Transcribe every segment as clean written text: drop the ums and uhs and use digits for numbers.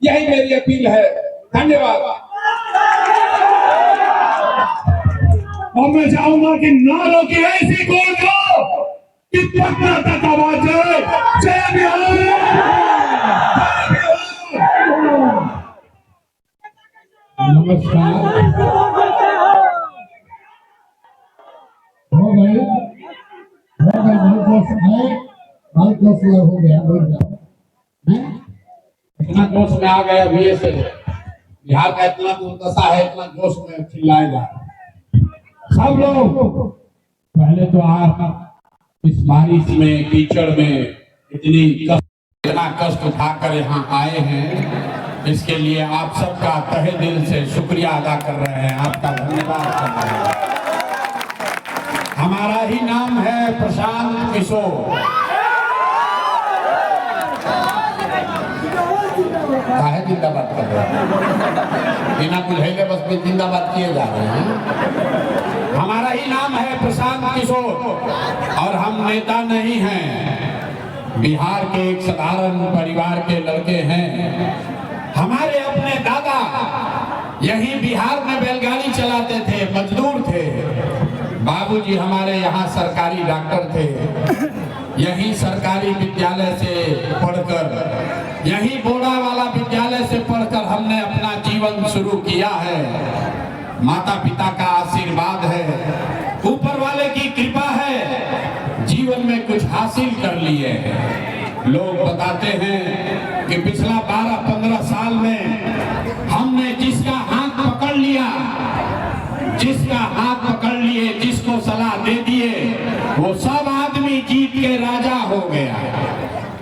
यही मेरी अपील है। धन्यवाद। और मैं चाहूंगा कि नारों की ऐसी गूंज हो कि पटना तक आवाज जाए। जय बिहार। नमस्कार। हो गए बहुत जोश हो गया। इतना जोश में आ गया अभी से बिहार का इतना दुर्दशा है, इतना जोश में चिल्लाएगा सब लोग। पहले तो आप इस बारिश में कीचड़ में इतना कष्ट उठाकर यहाँ आए हैं, इसके लिए आप सबका तहे दिल से शुक्रिया अदा कर रहे हैं, आपका धन्यवाद कर रहे हैं। हमारा ही नाम है प्रशांत किशोर। काहे जिंदाबाद कर रहे हैं? बिना बुझाइले बस में जिंदाबाद किए जा रहे हैं। हमारा ही नाम है प्रशांत किशोर और हम नेता नहीं हैं, बिहार के एक साधारण परिवार के लड़के हैं। हमारे अपने दादा यही बिहार में बैलगाड़ी चलाते थे, मजदूर थे। बाबूजी हमारे यहाँ सरकारी डॉक्टर थे। यही सरकारी विद्यालय से पढ़कर, यही बोड़ा वाला विद्यालय से पढ़कर हमने अपना जीवन शुरू किया है। माता पिता का आशीर्वाद है, ऊपर वाले की कृपा है, जीवन में कुछ हासिल कर लिए हैं। लोग बताते हैं कि पिछला 12-15 साल में हमने जिसका हाथ पकड़ लिया, जिसको सलाह दे दिए, वो सब आदमी जीत के राजा हो गया।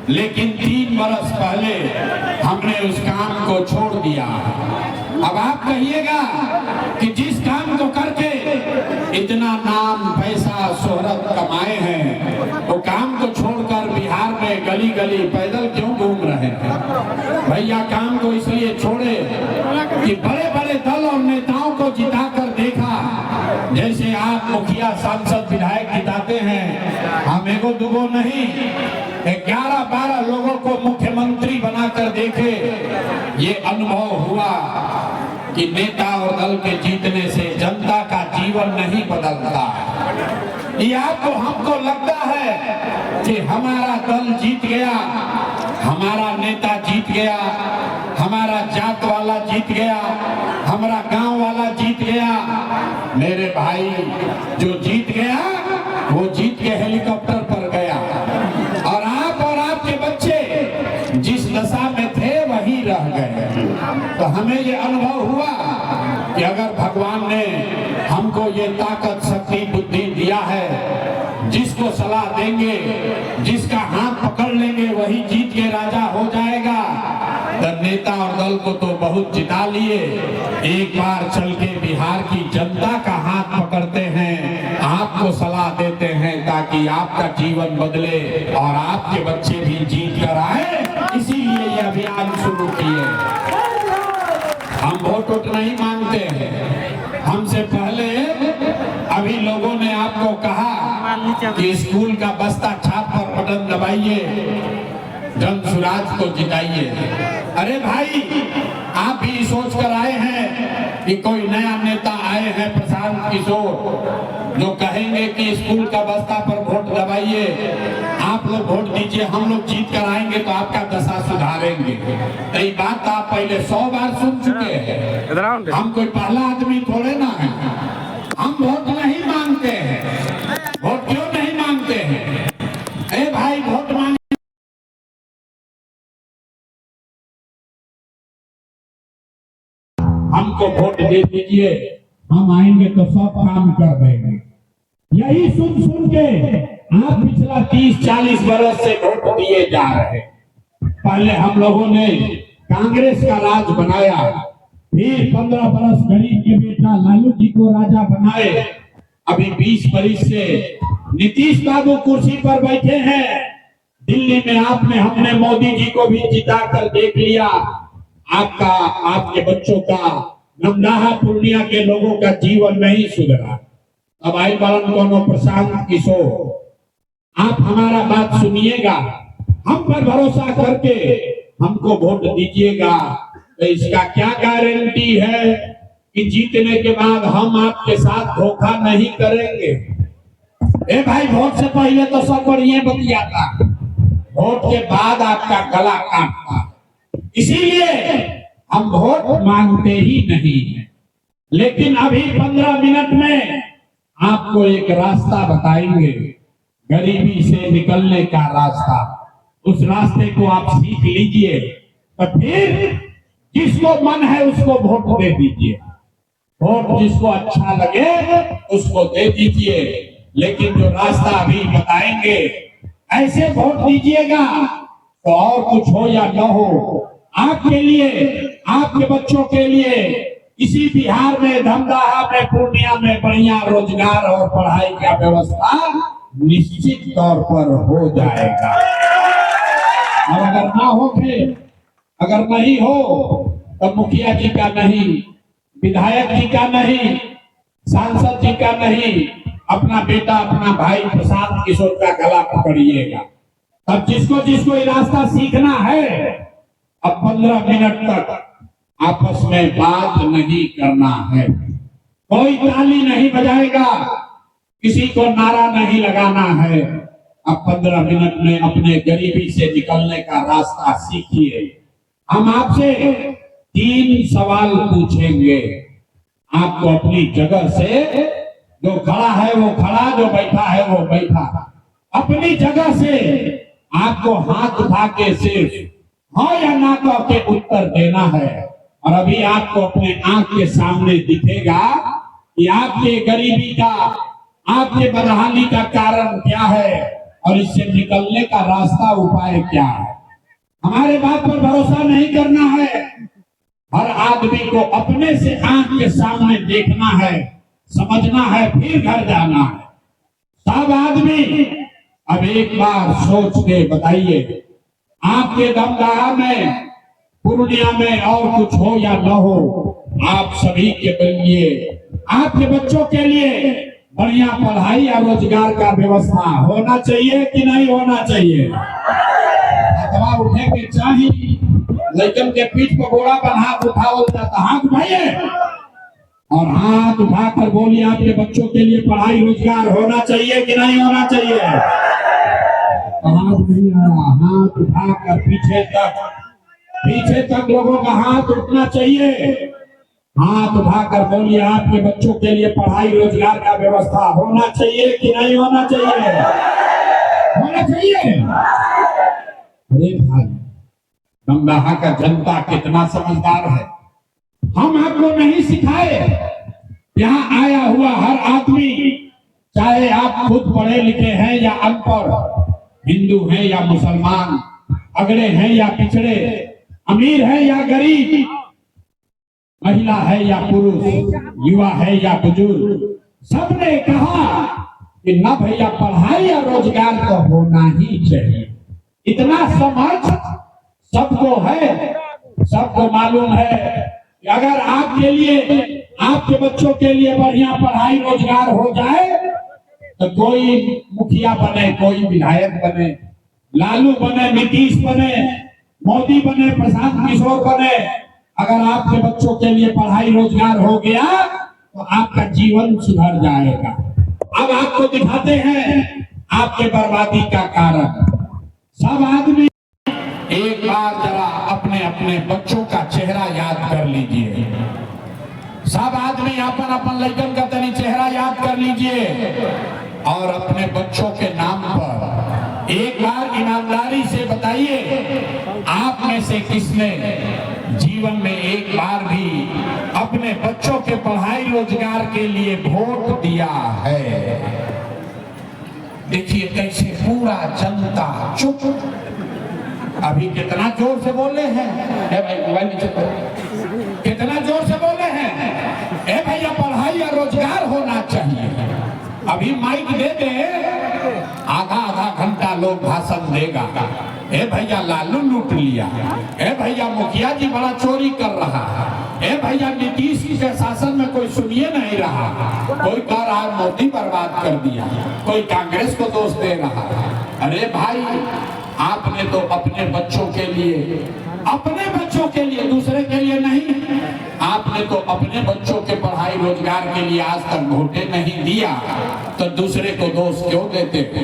लेकिन 3 बरस पहले हमने उस काम को छोड़ दिया। अब आप कहिएगा कि जिस काम को करके इतना नाम पैसा शोहरत कमाए हैं, वो काम को छोड़कर बिहार में गली गली पैदल क्यों घूम रहे हैं? भैया काम को इसलिए छोड़े कि बड़े बड़े दल और नेताओं को जिताकर देखा, जैसे आप मुखिया सांसद विधायक जिताते हैं, हम एगो दुगो नहीं 11-12 लोगों को मुख्यमंत्री बनाकर देखे। ये अनुभव हुआ कि नेता और दल के जीतने से जनता का जीवन नहीं बदलता। ये आपको हमको लगता है कि हमारा दल जीत गया, हमारा नेता जीत गया, हमारा जात वाला जीत गया, हमारा गांव वाला जीत गया। मेरे भाई, जो जीत गया वो जीत के हेलीकॉप्टर पर गया, और आप और आपके बच्चे जिस दशा में थे वही रह गए। तो हमें ये अनुभव हुआ कि अगर भगवान ने हमको ये ताकत, शक्ति, बुद्धि दिया है, जिसको सलाह देंगे, जिसका हाथ पकड़ लेंगे, वही जीत के राजा हो जाएगा। तो नेता और दल को तो बहुत जिता लिए, एक बार चल के बिहार की जनता का हाथ पकड़ते हैं, आपको सलाह देते हैं ताकि आपका जीवन बदले और आपके बच्चे भी जीत कर आए। इसीलिए ये अभियान शुरू किए। हम वोट नहीं मांगते हैं। हमसे पहले अभी लोगों ने आपको कहा कि स्कूल का बस्ता छाप पर बटन दबाइए, जन सुराज को जिताइए। अरे भाई, आप भी सोच कर आए हैं कि कोई नया नेता आए हैं प्रशांत किशोर, जो कहेंगे कि स्कूल का बस्ता पर वोट दबाइए, आप लोग वोट दीजिए, हम लोग जीत कर आएंगे तो आपका दशा सुधारेंगे। तो ये बात आप पहले 100 बार सुन चुके हैं। हम कोई पहला आदमी थोड़े ना है। हम वोट नहीं मांगते हैं। वोट क्यों नहीं मांगते हैं? ए भाई, वोट मांग, हमको वोट दे दीजिए, हम आएंगे तो सब काम कर देंगे। यही सुन सुन के आप पिछला 30-40 बरस से वोट दिए जा रहे। पहले हम लोगों ने कांग्रेस का राज बनाया, फिर 15 बरस गरीब के बेटा लालू जी को राजा बनाए। अभी 20 बरस से नीतीश बाबू कुर्सी पर बैठे हैं। दिल्ली में हमने मोदी जी को भी जिता कर देख लिया। आपका, आपके बच्चों का, नमनाहा पूर्णिया के लोगों का जीवन नहीं सुधरा। अब आई बालन कोनो प्रशांत किशोर, आप हमारा बात सुनिएगा, हम पर भरोसा करके हमको वोट दीजिएगा। तो इसका क्या गारंटी है कि जीतने के बाद हम आपके साथ धोखा नहीं करेंगे? ए भाई, वोट से पहले तो सब बढ़िया बतियाता, वोट के बाद आपका गला काटता। इसीलिए हम वोट मांगते ही नहीं है। लेकिन अभी 15 मिनट में आपको एक रास्ता बताएंगे, गरीबी से निकलने का रास्ता। उस रास्ते को आप सीख लीजिए, तो फिर जिसको मन है उसको वोट दे दीजिए। वोट जिसको अच्छा लगे उसको दे दीजिए। लेकिन जो रास्ता अभी बताएंगे, ऐसे वोट दीजिएगा तो और कुछ हो या न हो, आपके लिए, आपके बच्चों के लिए इसी बिहार में, धमदाहा में, पूर्णिया में बढ़िया रोजगार और पढ़ाई का व्यवस्था निश्चित तौर पर हो जाएगा। और अगर ना हो, अगर नहीं हो तो मुखिया जी का नहीं, विधायक जी का नहीं, सांसद जी का नहीं, अपना बेटा, अपना भाई प्रशांत किशोर का गला पकड़िएगा। अब जिसको जिसको ये रास्ता सीखना है, अब 15 मिनट तक आपस में बात नहीं करना है। कोई ताली नहीं बजाएगा, किसी को नारा नहीं लगाना है। अब 15 मिनट में अपने गरीबी से निकलने का रास्ता सीखिए। हम आपसे 3 सवाल पूछेंगे। आपको अपनी जगह से, जो खड़ा है वो खड़ा, जो बैठा है वो बैठा, अपनी जगह से आपको हाथ उठा के सिर्फ हाँ या ना कह के उत्तर देना है। और अभी आपको अपने आंख के सामने दिखेगा कि आपके गरीबी का, आपके बदहाली का कारण क्या है और इससे निकलने का रास्ता, उपाय क्या है। हमारे बात पर भरोसा नहीं करना है। हर आदमी को अपने से आंख के सामने देखना है, समझना है, फिर घर जाना है। सब आदमी अब एक बार सोच के बताइए, आपके धमदाहा में, पूर्णिया में और कुछ हो या न हो, आप सभी के लिए, आपके बच्चों के लिए बढ़िया पढ़ाई या रोजगार का व्यवस्था होना चाहिए कि नहीं होना चाहिए? अथवा उठे के चाहिए, लेकिन के पीठ पर घोड़ा पर हाथ उठाओ जाता, हाथ उठाइए और हाथ उठाकर बोलिए, आपके बच्चों के लिए पढ़ाई रोजगार होना चाहिए कि नहीं होना चाहिए? हाथ नहीं आ रहा, हाथ उठाकर पीछे तक लोगों का हाथ उठना चाहिए। हाथ उठाकर बोलिए, आपके बच्चों के लिए पढ़ाई रोजगार का व्यवस्था होना चाहिए कि नहीं होना चाहिए? होना चाहिए। अरे भाई, धमदाहा का जनता कितना समझदार है। हम आपको नहीं सिखाए, यहाँ आया हुआ हर आदमी, चाहे आप खुद पढ़े लिखे हैं या अनपढ़, हिंदू हैं या मुसलमान, अगड़े हैं या पिछड़े, अमीर है या गरीब, महिला है या पुरुष, युवा है या बुजुर्ग, सबने कहा कि ना भैया, पढ़ाई या रोजगार तो होना ही चाहिए। इतना समझ सबको है, सबको मालूम है कि अगर आपके लिए, आपके बच्चों के लिए बढ़िया पढ़ाई रोजगार हो जाए तो कोई मुखिया बने, कोई विधायक बने, लालू बने, नीतीश बने, मोदी बने, प्रशांत किशोर बने, अगर आपके बच्चों के लिए पढ़ाई रोजगार हो गया तो आपका जीवन सुधर जाएगा। अब आपको दिखाते हैं आपके बर्बादी का कारण। सब आदमी एक बार जरा अपने अपने बच्चों का चेहरा याद कर लीजिए। सब आदमी अपन अपन लड़कन का तनी चेहरा याद कर लीजिए और अपने बच्चों के नाम पर एक बार ईमानदारी से बताइए, आप में से किसने जीवन में एक बार भी अपने बच्चों के पढ़ाई रोजगार के लिए वोट दिया है? देखिए कैसे पूरा जनता चुप। अभी कितना जोर से बोले हैं, मोबाइल नीचे करो, कितना जोर से बोले हैं, ए भैया पढ़ाई या रोजगार होना चाहिए। अभी माइक दे दे, आधा आधा घंटा लोग भाषण देगा, ए भैया लालू लूट लिया, ए भैया मुखिया जी बड़ा चोरी कर रहा है, ए भैया नीतीश के शासन में कोई सुनिए नहीं रहा, कोई कह रहा है मोदी बर्बाद कर दिया, कोई कांग्रेस को दोष दे रहा है। अरे भाई, आपने तो अपने बच्चों के लिए, दूसरे के लिए आपने तो अपने बच्चों के पढ़ाई रोजगार के लिए आज तक वोटे नहीं दिया, तो दूसरे को दोष क्यों देते थे?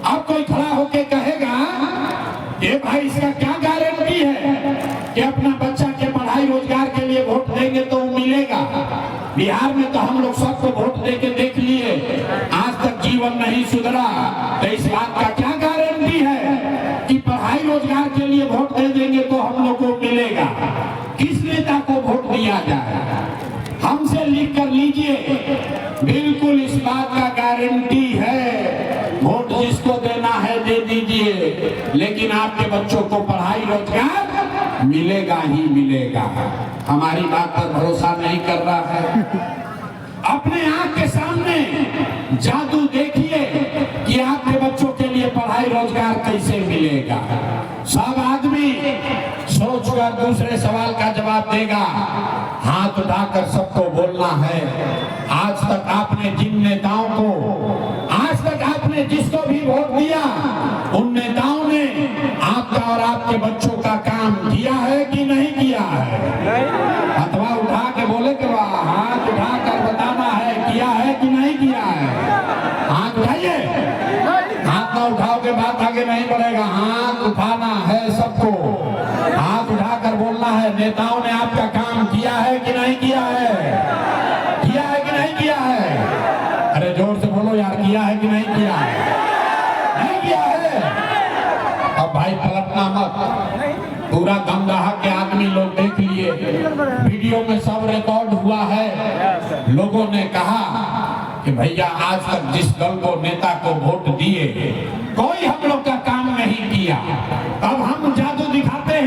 अब कोई खड़ा होके कहेगा ये भाई इसका क्या गारंटी है कि अपना बच्चा के पढ़ाई रोजगार के लिए वोट देंगे तो मिलेगा? बिहार में तो हम लोग सबको वोट देके देख लिए, आज तक जीवन नहीं सुधरा, तो इस बात का क्या गारंटी है कि पढ़ाई रोजगार के लिए वोट दे देंगे तो हम लोग को मिलेगा? किस नेता को वोट दिया जाए? हमसे लिख कर लीजिए, बिल्कुल इस बात का गारंटी है, वोट जिसको देना है दे दीजिए, लेकिन आपके बच्चों को पढ़ाई रोजगार मिलेगा ही मिलेगा। हमारी बात पर भरोसा नहीं कर रहा है? अपने आंख के सामने जादू देखिए कि आपके बच्चों के लिए पढ़ाई रोजगार कैसे मिलेगा। सब आदमी सोचकर दूसरे सवाल का जवाब देगा। हाथ उठाकर सबको बोलना है, आज तक आपने जिन नेताओं को, आज तक आपने जिसको भी वोट दिया, उन नेताओं ने आपका और आपके बच्चों का काम किया है कि नहीं किया है? अथवा उठा के बोले कि हाथ उठाकर बताना है किया है कि नहीं किया है? हाथ उठाइए। हाथ ना उठाओगे बात आगे नहीं बढ़ेगा। हाथ उठाना है सबको, हाथ उठाकर बोलना है नेताओं ने आपका काम किया है कि नहीं किया है? किया है कि नहीं किया है? अरे जोर से बोलो यार, किया है कि नहीं किया है? नहीं किया है। अब भाई पलटना मत, पूरा गमदाहा के आदमी लोग देख लिए, वीडियो में सब रिकॉर्ड हुआ है। लोगों ने कहा कि भैया आज तक जिस दल को नेता को वोट दिए कोई हम लोग का काम नहीं किया, अब हम जादू दिखाते हैं।